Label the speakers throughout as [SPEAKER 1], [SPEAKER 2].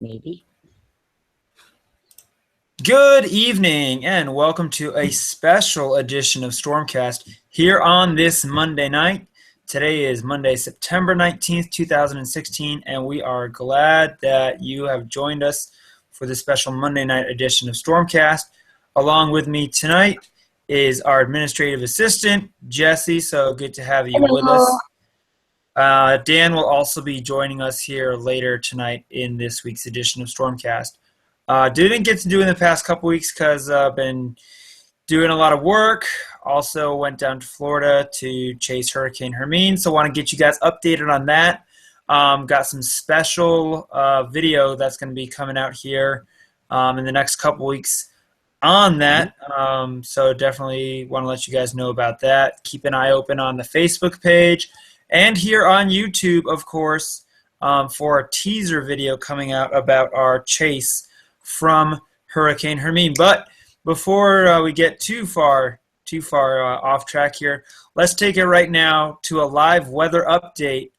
[SPEAKER 1] Maybe.
[SPEAKER 2] Good evening and welcome to a special edition of StormCast here on this Monday night. Today is Monday, September 19th, 2016, and we are glad that you have joined us for this special Monday night edition of StormCast. Along with me tonight is our administrative assistant, Jesse, so good to have you with us. Dan will also be joining us here later tonight in this week's edition of StormCast. Didn't get to do in the past couple weeks because I've been doing a lot of work. Also went down to Florida to chase Hurricane Hermine, so want to get you guys updated on that. Got some special video that's going to be coming out here in the next couple weeks on that. So definitely want to let you guys know about that. Keep an eye open on the Facebook page and here on YouTube, of course, for a teaser video coming out about our chase from Hurricane Hermine. But before we get too far off track here, let's take it right now to a live weather update.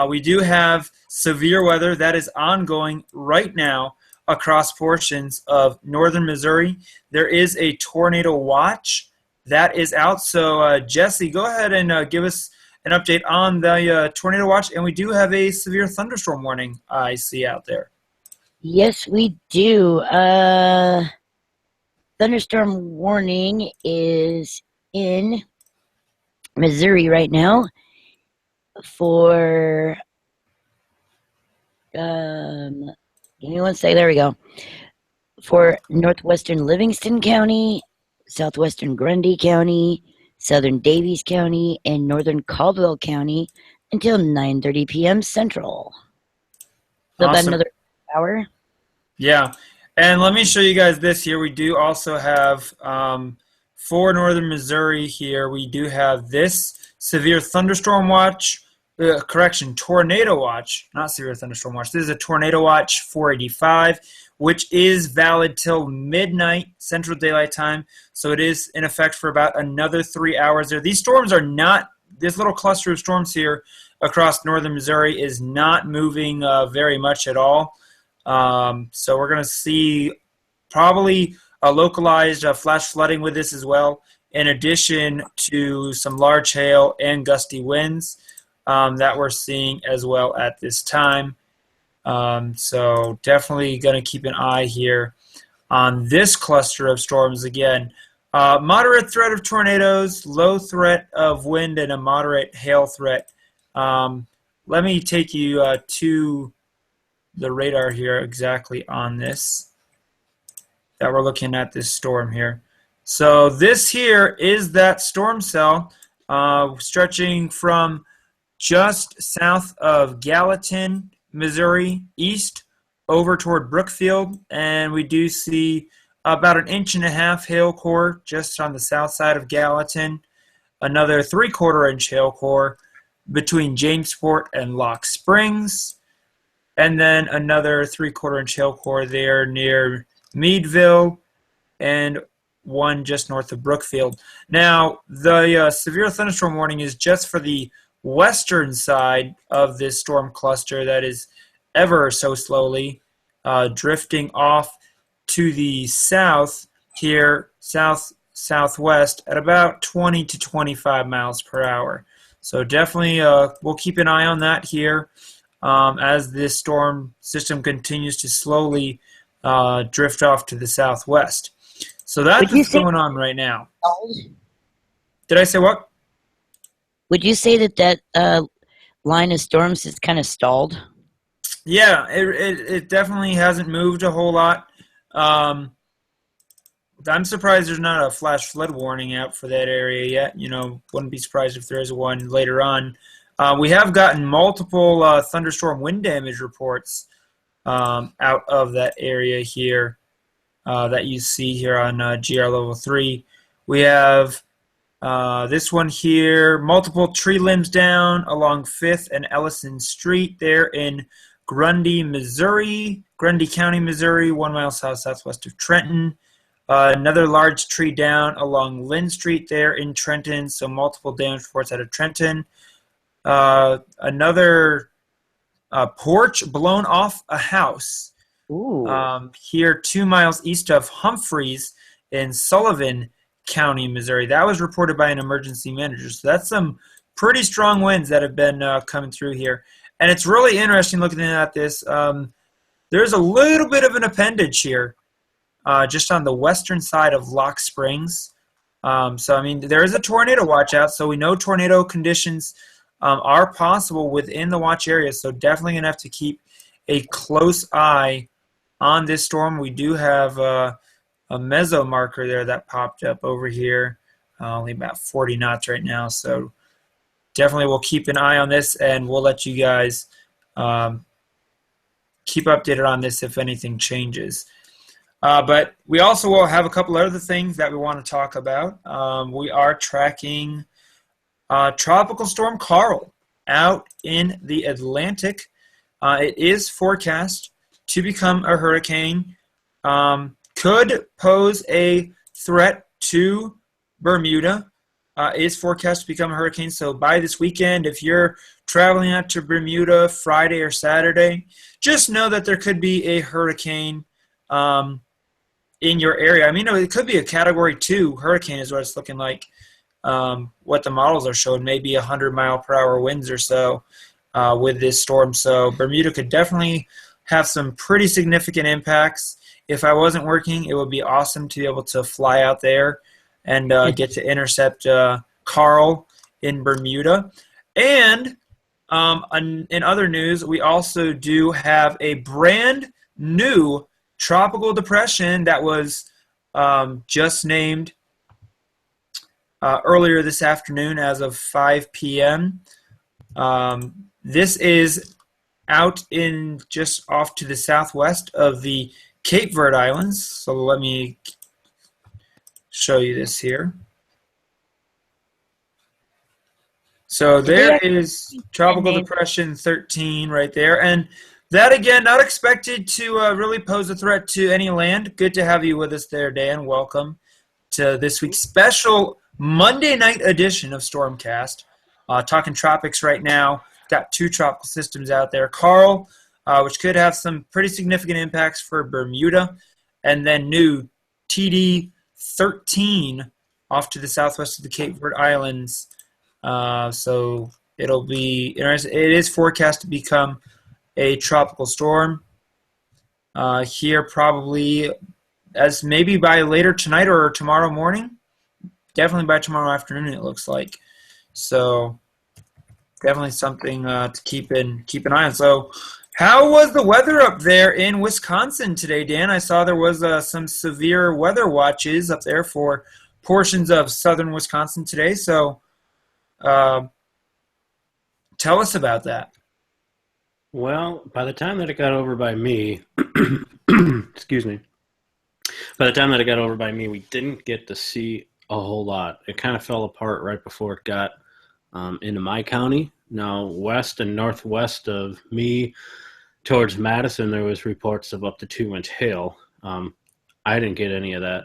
[SPEAKER 2] We do have severe weather that is ongoing right now across portions of northern Missouri. There is a tornado watch that is out. So Jesse, go ahead and give us an update on the tornado watch, and we do have a severe thunderstorm warning I see out there.
[SPEAKER 1] Yes, we do. Thunderstorm warning is in Missouri right now for, give me one second, there we go, for northwestern Livingston County, southwestern Grundy County, southern Davies County, and northern Caldwell County until 9:30 p.m. Central. So
[SPEAKER 2] Awesome.
[SPEAKER 1] about another hour.
[SPEAKER 2] Yeah, and let me show you guys this here. We do also have for northern Missouri here, we do have this severe thunderstorm watch, tornado watch, not severe thunderstorm watch. This is a tornado watch 485, which is valid till midnight Central Daylight Time. So it is in effect for about another 3 hours there. These storms are not, this little cluster of storms here across northern Missouri is not moving very much at all. So we're going to see probably a localized flash flooding with this as well, in addition to some large hail and gusty winds that we're seeing as well at this time. So definitely going to keep an eye here on this cluster of storms again. Moderate threat of tornadoes, low threat of wind, and a moderate hail threat. Let me take you to the radar here exactly on this that we're looking at, this storm here. So this here is that storm cell stretching from just south of Gallatin, Missouri, east over toward Brookfield, and we do see about 1.5 inch hail core just on the south side of Gallatin, another 3/4 inch hail core between Jamesport and Lock Springs, and then another 3/4 inch hail core there near Meadville, and one just north of Brookfield. Now, the severe thunderstorm warning is just for the western side of this storm cluster that is ever so slowly drifting off to the south here, southwest at about 20 to 25 miles per hour. So definitely we'll keep an eye on that here as this storm system continues to slowly drift off to the southwest. So that's what's going on right now. Did I say what?
[SPEAKER 1] Would you say that line of storms is kind of stalled?
[SPEAKER 2] Yeah, it definitely hasn't moved a whole lot. I'm surprised there's not a flash flood warning out for that area yet. You know, wouldn't be surprised if there is one later on. We have gotten multiple thunderstorm wind damage reports out of that area here that you see here on GR Level 3. We have this one here, multiple tree limbs down along 5th and Ellison Street there in Grundy, Missouri, Grundy County, Missouri, 1 mile southwest of Trenton. Another large tree down along Lynn Street there in Trenton, so multiple damage reports out of Trenton. Another porch blown off a house
[SPEAKER 1] Ooh.
[SPEAKER 2] Here 2 miles east of Humphreys in Sullivan County, Missouri. That was reported by an emergency manager. So that's some pretty strong winds that have been coming through here. And it's really interesting looking at this. There's a little bit of an appendage here just on the western side of Lock Springs. So, I mean, there is a tornado watch out, so we know tornado conditions are possible within the watch area. So definitely going to have to keep a close eye on this storm. We do have a meso marker there that popped up over here, only about 40 knots right now. So definitely we'll keep an eye on this, and we'll let you guys keep updated on this if anything changes. But we also will have a couple other things that we want to talk about. We are tracking Tropical Storm Carl out in the Atlantic. It is forecast to become a hurricane. Could pose a threat to Bermuda. Is forecast to become a hurricane. So by this weekend, if you're traveling out to Bermuda Friday or Saturday, just know that there could be a hurricane in your area. I mean, it could be a Category 2 hurricane is what it's looking like. What the models are showing, maybe 100-mile-per-hour winds or so with this storm. So Bermuda could definitely have some pretty significant impacts. If I wasn't working, it would be awesome to be able to fly out there and get to intercept Carl in Bermuda. And in other news, we also do have a brand new tropical depression that was just named earlier this afternoon as of 5 p.m. This is out in just off to the southwest of the Cape Verde Islands. So let me show you this here. So there is Tropical Depression 13 right there. And that, again, not expected to really pose a threat to any land. Good to have you with us there, Dan. Welcome to this week's special Monday night edition of StormCast. Talking tropics right now. Got 2 tropical systems out there. Carl, which could have some pretty significant impacts for Bermuda. And then new TD 13 off to the southwest of the Cape Verde Islands. So it'll be interesting. It is forecast to become a tropical storm here probably as maybe by later tonight or tomorrow morning. Definitely by tomorrow afternoon, it looks like. So definitely something to keep an eye on. So how was the weather up there in Wisconsin today, Dan? I saw there was some severe weather watches up there for portions of southern Wisconsin today. So tell us about that.
[SPEAKER 3] Well, by the time that it got over by me, excuse me, by the time that it got over by me, we didn't get to see a whole lot. It kind of fell apart right before it got into my county. Now, west and northwest of me towards Madison, there was reports of up to 2-inch hail. I didn't get any of that.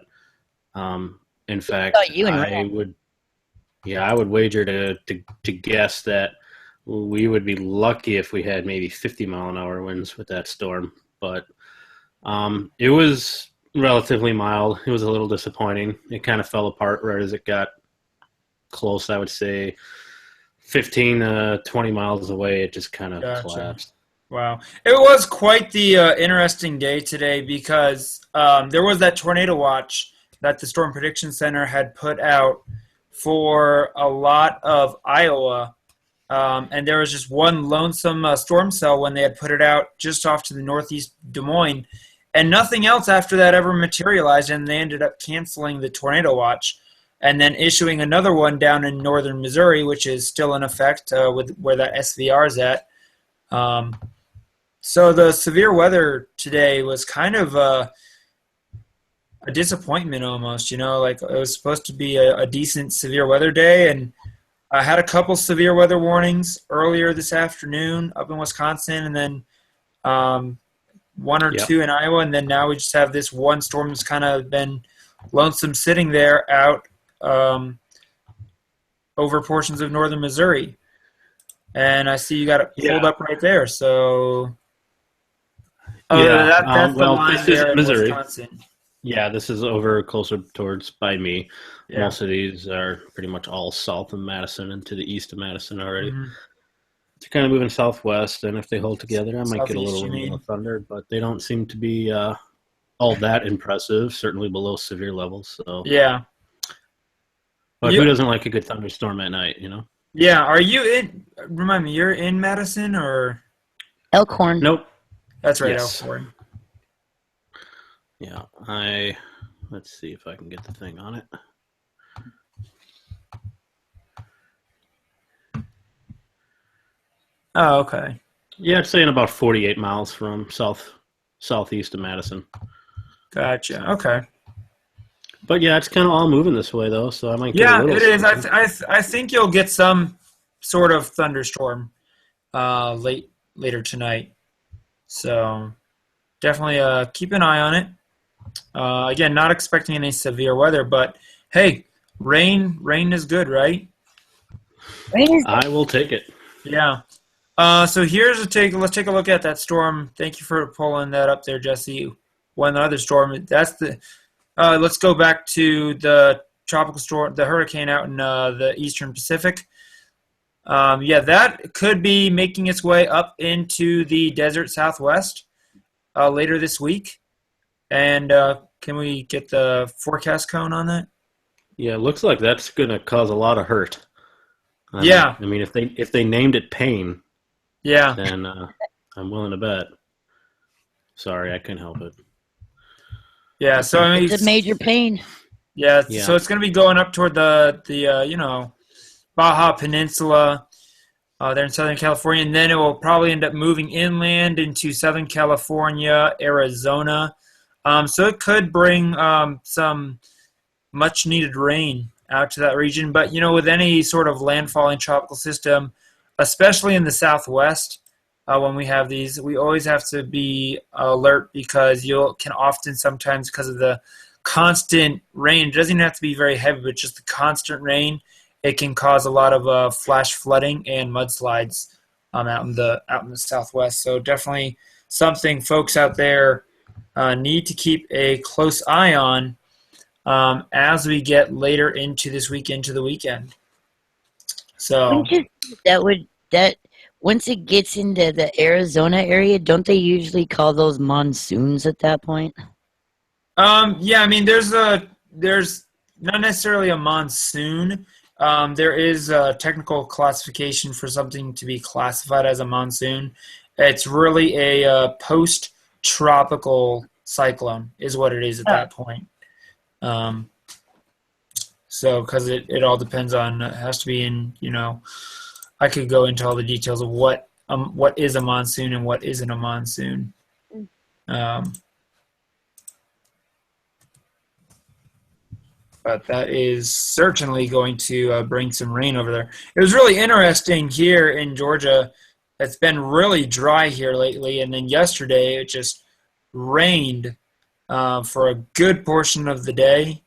[SPEAKER 3] In fact, I would wager to guess that we would be lucky if we had maybe 50-mile-an-hour winds with that storm. But it was relatively mild. It was a little disappointing. It kind of fell apart right as it got close, I would say 15 to 20 miles away. It just kind of collapsed.
[SPEAKER 2] Wow. It was quite the interesting day today because there was that tornado watch that the Storm Prediction Center had put out for a lot of Iowa. And there was just one lonesome storm cell when they had put it out just off to the northeast Des Moines. And nothing else after that ever materialized, and they ended up canceling the tornado watch and then issuing another one down in northern Missouri, which is still in effect with where that SVR is at. So the severe weather today was kind of a disappointment almost, like it was supposed to be a decent severe weather day, and I had a couple severe weather warnings earlier this afternoon up in Wisconsin, and then one or two in Iowa, and then now we just have this one storm that's kind of been lonesome sitting there out over portions of northern Missouri. And I see you got it pulled up right there. So Oh,
[SPEAKER 3] Yeah.
[SPEAKER 2] that's the
[SPEAKER 3] Well,
[SPEAKER 2] line
[SPEAKER 3] this is
[SPEAKER 2] there in
[SPEAKER 3] Missouri.
[SPEAKER 2] Wisconsin.
[SPEAKER 3] Yeah, this is over closer towards by me.
[SPEAKER 2] Yeah.
[SPEAKER 3] Most of these are pretty much all south of Madison and to the east of Madison already.
[SPEAKER 2] Mm-hmm.
[SPEAKER 3] They're kind of moving southwest, and if they hold together, I might get a
[SPEAKER 2] Southeast,
[SPEAKER 3] little
[SPEAKER 2] you
[SPEAKER 3] rumble
[SPEAKER 2] mean?
[SPEAKER 3] of thunder, but they don't seem to be all that impressive, certainly below severe levels. So,
[SPEAKER 2] Yeah.
[SPEAKER 3] but who doesn't like a good thunderstorm at night, you know?
[SPEAKER 2] Yeah. Are you in? Remind me, you're in Madison or?
[SPEAKER 1] Elkhorn.
[SPEAKER 3] Nope.
[SPEAKER 2] That's right,
[SPEAKER 3] Yes.
[SPEAKER 2] Elkhorn.
[SPEAKER 3] Yeah, let's see if I can get the thing on it.
[SPEAKER 2] Oh, okay.
[SPEAKER 3] Yeah, it's saying about 48 miles from southeast of Madison.
[SPEAKER 2] Gotcha. Okay.
[SPEAKER 3] But yeah, it's kind of all moving this way though, so I might get a
[SPEAKER 2] Yeah,
[SPEAKER 3] little.
[SPEAKER 2] it is.
[SPEAKER 3] something.
[SPEAKER 2] I think you'll get some sort of thunderstorm later tonight. So definitely keep an eye on it. Again, not expecting any severe weather, but hey, rain is good, right?
[SPEAKER 3] I will take it.
[SPEAKER 2] Yeah. So let's take a look at that storm. Thank you for pulling that up there, Jesse. One other storm. Let's go back to the tropical storm, the hurricane out in the eastern Pacific. That could be making its way up into the desert Southwest later this week. And can we get the forecast cone on that?
[SPEAKER 3] Yeah, it looks like that's going to cause a lot of hurt.
[SPEAKER 2] Yeah.
[SPEAKER 3] I mean, if they named it pain,
[SPEAKER 2] Yeah.
[SPEAKER 3] then I'm willing to bet. Sorry, I couldn't help it.
[SPEAKER 2] Yeah. So I mean,
[SPEAKER 1] It's a major pain.
[SPEAKER 2] Yeah.
[SPEAKER 3] Yeah.
[SPEAKER 2] So it's going to be going up toward the Baja Peninsula there in Southern California, and then it will probably end up moving inland into Southern California, Arizona. So it could bring some much-needed rain out to that region. But, with any sort of landfalling tropical system, especially in the Southwest, when we have these, we always have to be alert because you can often sometimes, because of the constant rain, it doesn't even have to be very heavy, but just the constant rain, it can cause a lot of flash flooding and mudslides out in the Southwest. So definitely something folks out there need to keep a close eye on as we get later into this week, into the weekend. So
[SPEAKER 1] that once it gets into the Arizona area, don't they usually call those monsoons at that point?
[SPEAKER 2] yeah, I mean, there's not necessarily a monsoon. There is a technical classification for something to be classified as a monsoon. It's really a post-tropical cyclone is what it is at that point. So because it all depends on, it has to be in, I could go into all the details of what is a monsoon and what isn't a monsoon. But that is certainly going to bring some rain over there. It was really interesting here in Georgia. It's been really dry here lately, and then yesterday it just rained for a good portion of the day,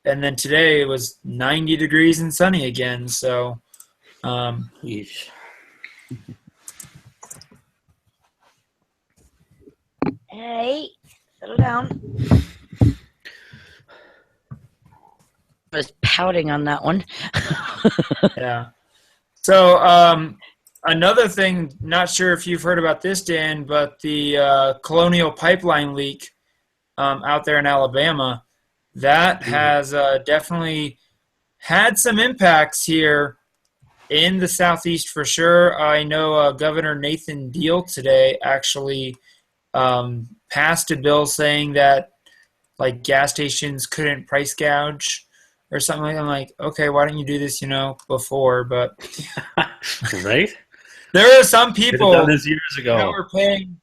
[SPEAKER 2] and then today it was 90 degrees and sunny again. So,
[SPEAKER 1] Hey, settle down. I was pouting on that one.
[SPEAKER 2] yeah. So another thing, not sure if you've heard about this, Dan, but the Colonial Pipeline leak out there in Alabama, that has definitely had some impacts here in the Southeast for sure. I know Governor Nathan Deal today actually passed a bill saying that like gas stations couldn't price gouge or something like that. I'm like, okay, why don't you do this, before? But
[SPEAKER 3] right?
[SPEAKER 2] There are some people
[SPEAKER 3] done this years ago.
[SPEAKER 2] that were paying.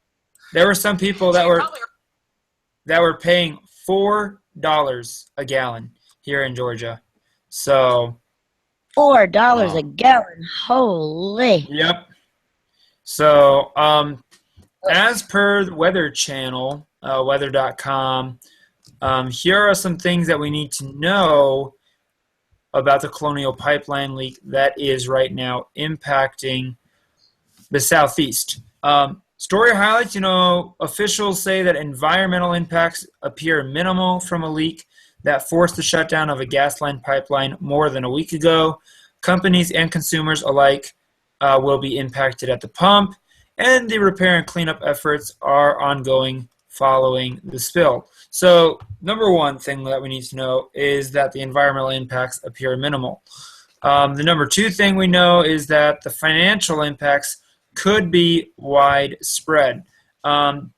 [SPEAKER 2] There were some people that were paying $4 a gallon here in Georgia. So
[SPEAKER 1] $4 a gallon. Holy.
[SPEAKER 2] Yep. So as per the Weather Channel, weather.com, here are some things that we need to know about the Colonial Pipeline leak that is right now impacting the Southeast. Story highlights, officials say that environmental impacts appear minimal from a leak that forced the shutdown of a gas line pipeline more than a week ago. Companies and consumers alike will be impacted at the pump, and the repair and cleanup efforts are ongoing following the spill. So, number one thing that we need to know is that the environmental impacts appear minimal. The number two thing we know is that the financial impacts could be widespread. Greg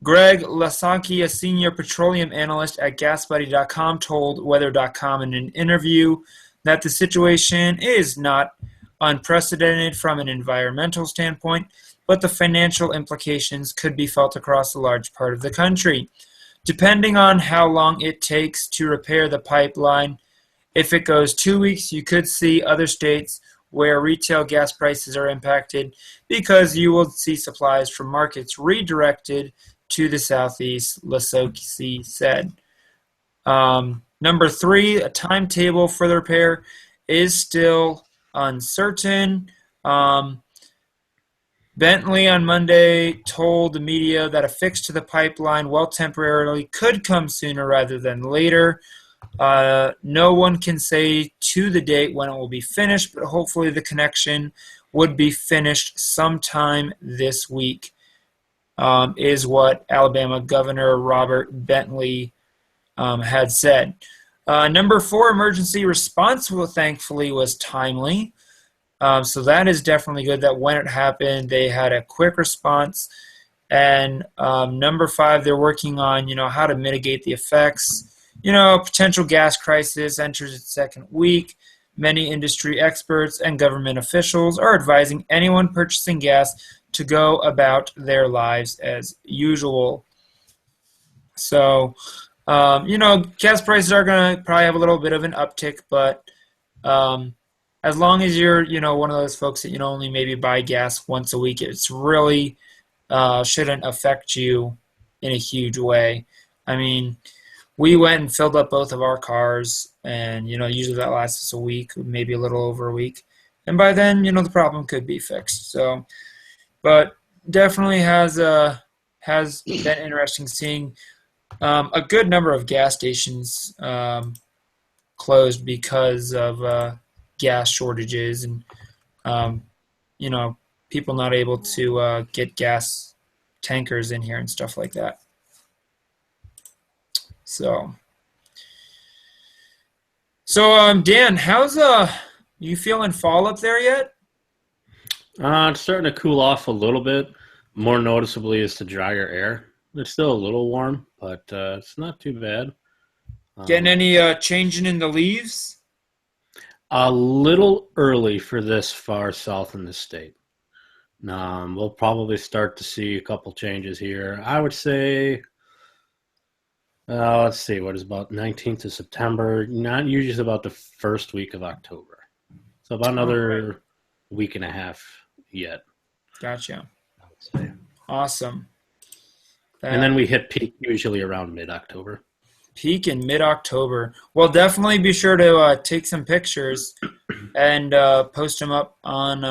[SPEAKER 2] Lasonki, a senior petroleum analyst at GasBuddy.com, told Weather.com in an interview that the situation is not unprecedented from an environmental standpoint, but the financial implications could be felt across a large part of the country. Depending on how long it takes to repair the pipeline, if it goes 2 weeks, you could see other states where retail gas prices are impacted because you will see supplies from markets redirected to the southeast, Lasonki said. Number three, a timetable for the repair is still uncertain. Bentley on Monday told the media that a fix to the pipeline, while temporarily, could come sooner rather than later. No one can say to the date when it will be finished, but hopefully the connection would be finished sometime this week, is what Alabama Governor Robert Bentley had said. Number four, emergency response, thankfully, was timely. So that is definitely good that when it happened, they had a quick response. And number five, they're working on, how to mitigate the effects. Potential gas crisis enters its second week. Many industry experts and government officials are advising anyone purchasing gas to go about their lives as usual. So, gas prices are going to probably have a little bit of an uptick, but as long as you're, one of those folks that, only maybe buy gas once a week, it's really shouldn't affect you in a huge way. I mean, we went and filled up both of our cars, and, usually that lasts us a week, maybe a little over a week. And by then, the problem could be fixed. So, but definitely has been interesting seeing a good number of gas stations closed because of gas shortages and, people not able to get gas tankers in here and stuff like that. So Dan, how's you feeling fall up there yet?
[SPEAKER 3] It's starting to cool off a little bit. More noticeably is the drier air. It's still a little warm, but it's not too bad.
[SPEAKER 2] Getting any changing in the leaves?
[SPEAKER 3] A little early for this far south in the state. We'll probably start to see a couple changes here. I would say, let's see, what is about 19th of September? Not usually about the first week of October. So about another week and a half yet.
[SPEAKER 2] Gotcha.
[SPEAKER 3] I would say.
[SPEAKER 2] Awesome.
[SPEAKER 3] And then we hit peak usually around mid-October.
[SPEAKER 2] Peak in mid-October. Well, definitely be sure to take some pictures and post them up on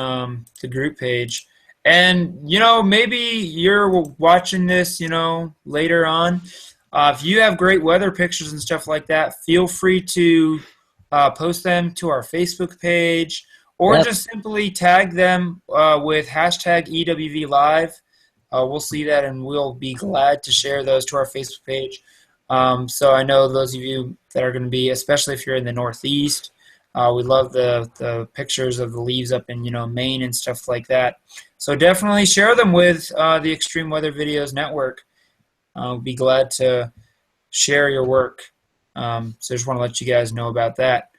[SPEAKER 2] the group page. And, maybe you're watching this, later on. If you have great weather pictures and stuff like that, feel free to post them to our Facebook page or just simply tag them with hashtag EWV Live. We'll see that, and we'll be glad to share those to our Facebook page. So I know those of you that are going to be, especially if you're in the Northeast, we love the pictures of the leaves up in, Maine and stuff like that. So definitely share them with the Extreme Weather Videos Network. I'll be glad to share your work. So just want to let you guys know about that.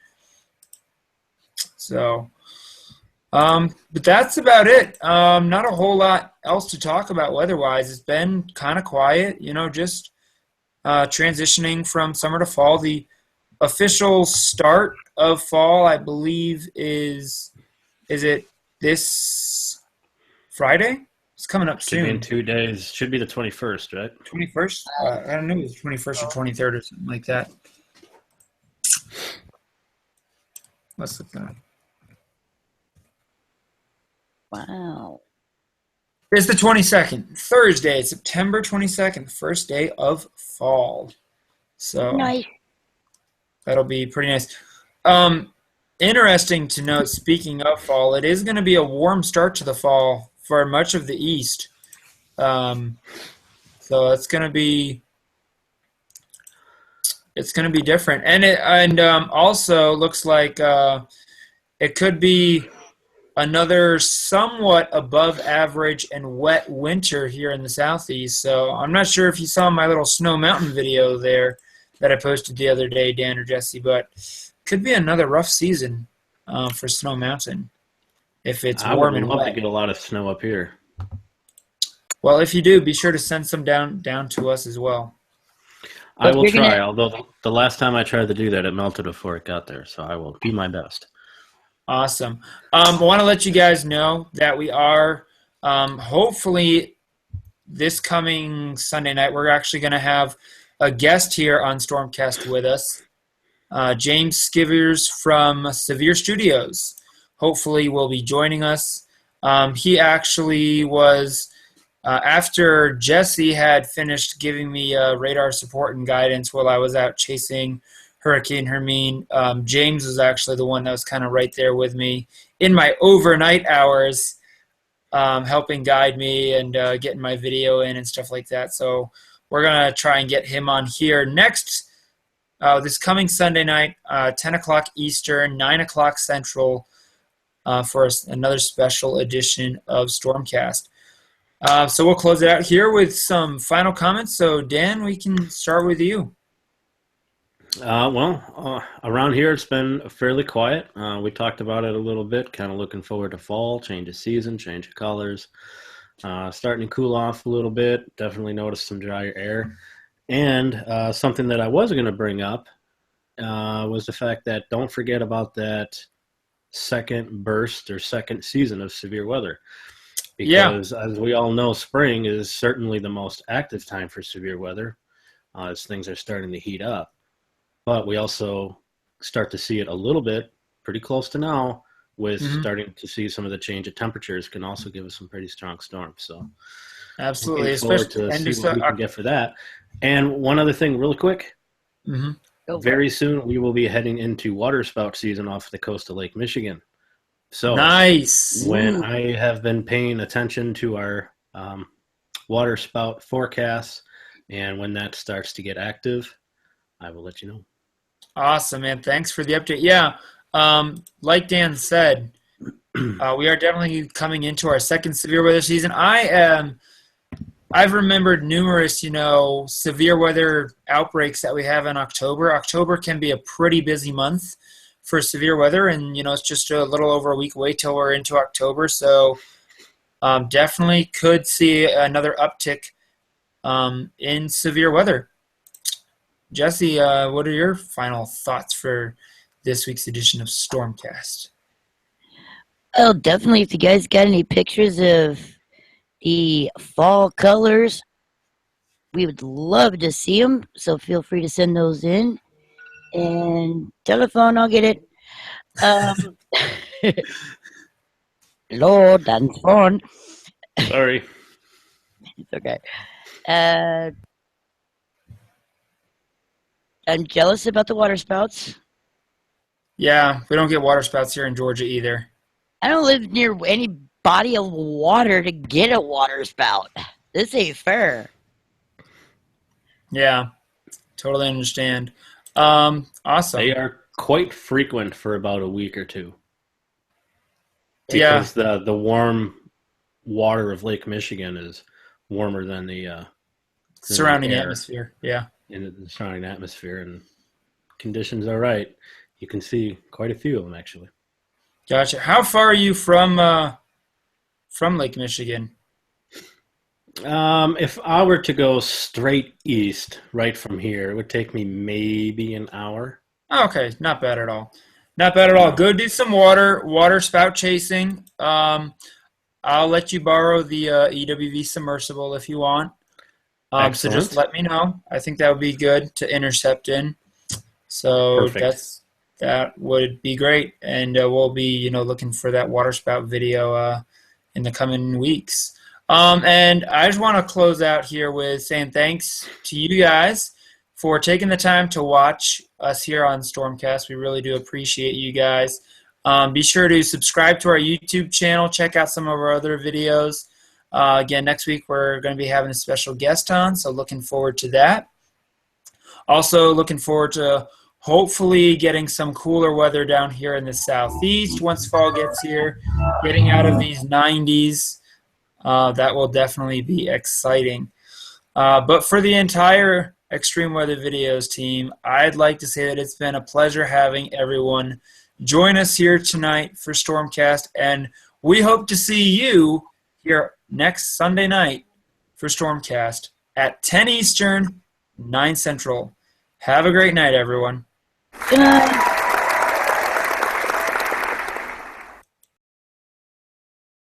[SPEAKER 2] So, but that's about it. Not a whole lot else to talk about weather-wise. It's been kind of quiet, just transitioning from summer to fall. The official start of fall, I believe, is it this Friday? It's coming up soon.
[SPEAKER 3] Should be in 2 days. Should be the 21st, right?
[SPEAKER 2] 21st? I don't know. It was 21st or 23rd or something like that. Let's look that up.
[SPEAKER 1] Wow.
[SPEAKER 2] It's the 22nd, Thursday, September 22nd, first day of fall. So
[SPEAKER 1] Nice.
[SPEAKER 2] that'll be pretty nice. Interesting to note, speaking of fall, it is going to be a warm start to the fall for much of the east. So it's going to be different, and also looks like it could be another somewhat above average and wet winter here in the southeast. So I'm not sure if you saw my little Snow Mountain video there that I posted the other day, Dan or Jesse, but could be another rough season for Snow Mountain if it's warm and
[SPEAKER 3] wet. I would love
[SPEAKER 2] wet.
[SPEAKER 3] to get a lot of snow up here.
[SPEAKER 2] Well, if you do, be sure to send some down to us as well.
[SPEAKER 3] I will try, although the last time I tried to do that, it melted before it got there, so I will do my best.
[SPEAKER 2] Awesome. I want to let you guys know that we are hopefully this coming Sunday night, we're actually going to have a guest here on StormCast with us, James Skivers from Severe Studios. Hopefully will be joining us. He actually was, after Jesse had finished giving me radar support and guidance while I was out chasing Hurricane Hermine, James was actually the one that was kind of right there with me in my overnight hours, helping guide me and getting my video in and stuff like that. So we're going to try and get him on here next, this coming Sunday night, 10 o'clock Eastern, 9 o'clock Central, for another special edition of StormCast. So we'll close it out here with some final comments. So Dan, we can start with you.
[SPEAKER 3] Around here it's been fairly quiet. We talked about it a little bit, kind of looking forward to fall, change of season, change of colors, starting to cool off a little bit. Definitely noticed some drier air. And something that I was going to bring up was the fact that don't forget about that second burst or second season of severe weather. Because as we all know, spring is certainly the most active time for severe weather as things are starting to heat up. But we also start to see it a little bit, pretty close to now, with starting to see some of the change of temperatures can also give us some pretty strong storms. So
[SPEAKER 2] absolutely,
[SPEAKER 3] especially to see what we can get for that. And one other thing really quick. Very soon we will be heading into waterspout season off the coast of Lake Michigan. So
[SPEAKER 2] nice.
[SPEAKER 3] When I have been paying attention to our waterspout forecasts, and when that starts to get active, I will let you know.
[SPEAKER 2] Awesome, man. Thanks for the update. Yeah, like Dan said, we are definitely coming into our second severe weather season. I've remembered numerous, severe weather outbreaks that we have in October. October can be a pretty busy month for severe weather, and it's just a little over a week away till we're into October. So definitely could see another uptick in severe weather. Jesse, what are your final thoughts for this week's edition of StormCast?
[SPEAKER 1] Oh, definitely. If you guys got any pictures of the fall colors, we would love to see them. So feel free to send those in. And telephone, I'll get it. Lord, that's fun.
[SPEAKER 3] Sorry.
[SPEAKER 1] It's okay. I'm jealous about the water spouts.
[SPEAKER 2] Yeah, we don't get water spouts here in Georgia either.
[SPEAKER 1] I don't live near any body of water to get a water spout. This ain't fair.
[SPEAKER 2] Yeah, totally understand. Awesome.
[SPEAKER 3] They are quite frequent for about a week or two. Because the warm water of Lake Michigan is warmer than the
[SPEAKER 2] surrounding atmosphere. Yeah.
[SPEAKER 3] In the surrounding atmosphere, and conditions are right. You can see quite a few of them, actually.
[SPEAKER 2] Gotcha. How far are you from Lake Michigan?
[SPEAKER 3] If I were to go straight east right from here, it would take me maybe an hour.
[SPEAKER 2] Oh, okay, not bad at all. Not bad at all. Go do some water spout chasing. I'll let you borrow the EWV submersible if you want. So just let me know. I think that would be good to intercept in. So
[SPEAKER 3] perfect.
[SPEAKER 2] That would be great, and we'll be looking for that water spout video in the coming weeks. And I just want to close out here with saying thanks to you guys for taking the time to watch us here on StormCast. We really do appreciate you guys. Be sure to subscribe to our YouTube channel. Check out some of our other videos. Again, next week we're going to be having a special guest on, so looking forward to that. Also looking forward to hopefully getting some cooler weather down here in the southeast once fall gets here, getting out of these 90s. That will definitely be exciting. But for the entire Extreme Weather Videos team, I'd like to say that it's been a pleasure having everyone join us here tonight for StormCast, and we hope to see you here next Sunday night for StormCast at 10 Eastern, 9 Central. Have a great night, everyone.
[SPEAKER 1] Good night.